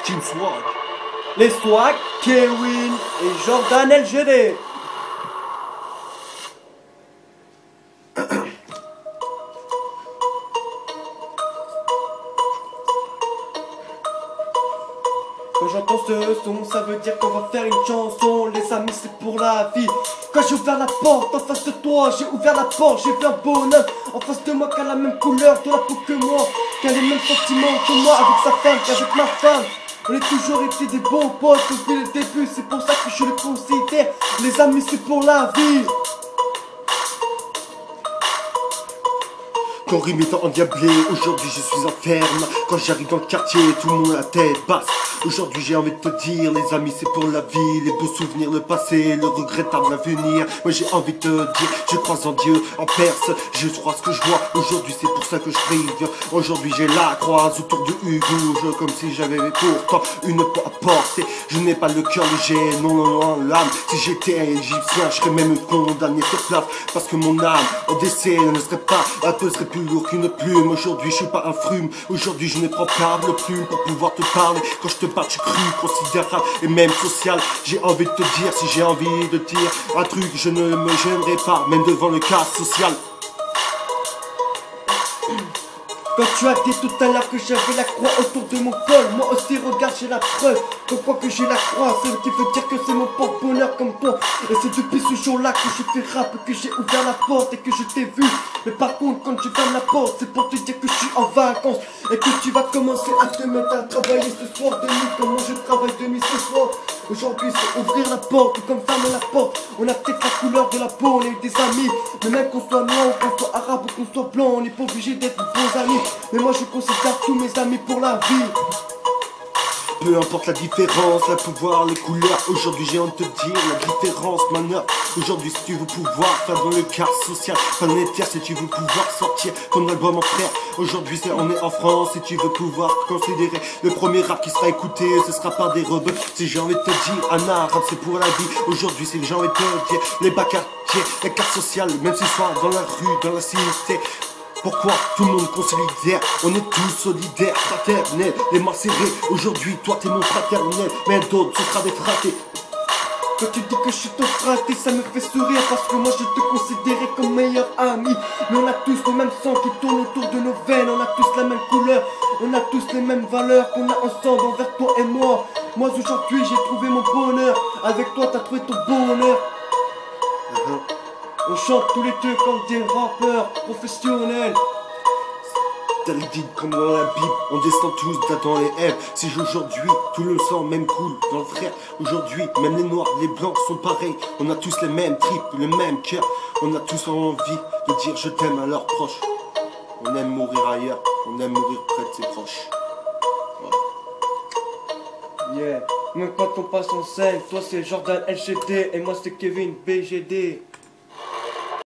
Team Swag. Les Swag, Kevin et Jordan LGD. Quand j'entends ce son, ça veut dire qu'on va faire une chanson. Les amis, c'est pour la vie. Quand j'ai ouvert la porte en face de toi, j'ai ouvert la porte, j'ai vu un bonhomme en face de moi qui a la même couleur de la peau que moi, qui a les mêmes sentiments que moi avec sa femme, qu'avec ma femme. On a toujours été des bons potes depuis le début, c'est pour ça que je le considère. Les amis, c'est pour la vie. Quand rime étant endiablé, aujourd'hui je suis en ferme. Quand j'arrive dans le quartier, tout le monde a la tête basse. Aujourd'hui j'ai envie de te dire, les amis c'est pour la vie. Les beaux souvenirs, le passé, le regrettable l'avenir. Moi j'ai envie de te dire, je crois en Dieu, en Perse. Je crois ce que je vois, aujourd'hui c'est pour ça que je brille. Aujourd'hui j'ai la croix autour du Hugo, comme si j'avais pourtant une peau à porter. Je n'ai pas le cœur léger, non l'âme. Si j'étais un égyptien, je serais même condamné sur place. Parce que mon âme au décès ne serait pas, un peu serait plus lourd qu'une plume. Aujourd'hui je suis pas un frume, aujourd'hui je ne prends pas le plume pour pouvoir te parler. Quand je te parle, je cru considérable et même social. J'ai envie de te dire, si j'ai envie de dire un truc, je ne me gênerai pas, même devant le cas social. Quand tu as dit tout à l'heure que j'avais la croix autour de mon col, moi aussi regarde j'ai la preuve. Pourquoi que j'ai la croix, c'est ce qui veut dire que c'est mon porte-bonheur comme toi. Et c'est depuis ce jour-là que je fais rap, que j'ai ouvert la porte et que je t'ai vu. Mais par contre quand je ferme la porte, c'est pour te dire que je suis en vacances et que tu vas commencer à te mettre à travailler ce soir de nuit. Comme moi je travaille de nuit ce soir. Aujourd'hui c'est ouvrir la porte ou comme fermer la porte. On a peut-être la couleur de la peau, on est des amis. Mais même qu'on soit noir ou qu'on soit arabe ou qu'on soit blanc, on n'est pas obligé d'être bons amis. Mais moi je considère tous mes amis pour la vie. Peu importe la différence, le pouvoir, les couleurs. Aujourd'hui j'ai envie de te dire la différence manœuvre. Aujourd'hui si tu veux pouvoir faire dans le cas social, faire dans les terres si tu veux pouvoir sortir ton album en frère. Aujourd'hui on est en France, si tu veux pouvoir considérer le premier rap qui sera écouté, ce sera par des rebeux. Si j'ai envie de te dire un arabe c'est pour la vie. Aujourd'hui c'est que j'ai envie de te dire les bas quartiers, les cartes sociales, même s'ils sont dans la rue, dans la cité. Pourquoi tout le monde considère, on est tous solidaires, fraternels, les mains serrées. Aujourd'hui toi t'es mon fraternel, mais d'autres ce sera des fratés. Quand tu dis que je suis ton fraté, ça me fait sourire parce que moi je te considérais comme meilleur ami. Mais on a tous le même sang qui tourne autour de nos veines, on a tous la même couleur, on a tous les mêmes valeurs qu'on a ensemble envers toi et moi. Moi aujourd'hui j'ai trouvé mon bonheur, avec toi t'as trouvé ton bonheur. On chante tous les deux comme des rappeurs professionnels. T'as le dit comme dans la Bible, on descend tous dans les rêves. Si aujourd'hui tout le sang même coule dans le frère. Aujourd'hui même les noirs, les blancs sont pareils. On a tous les mêmes tripes, le même cœur. On a tous envie de dire je t'aime à leurs proches. On aime mourir ailleurs, on aime mourir près de ses proches. Voilà. Yeah. Même quand on passe en scène, toi c'est Jordan LGD et moi c'est Kevin BGD.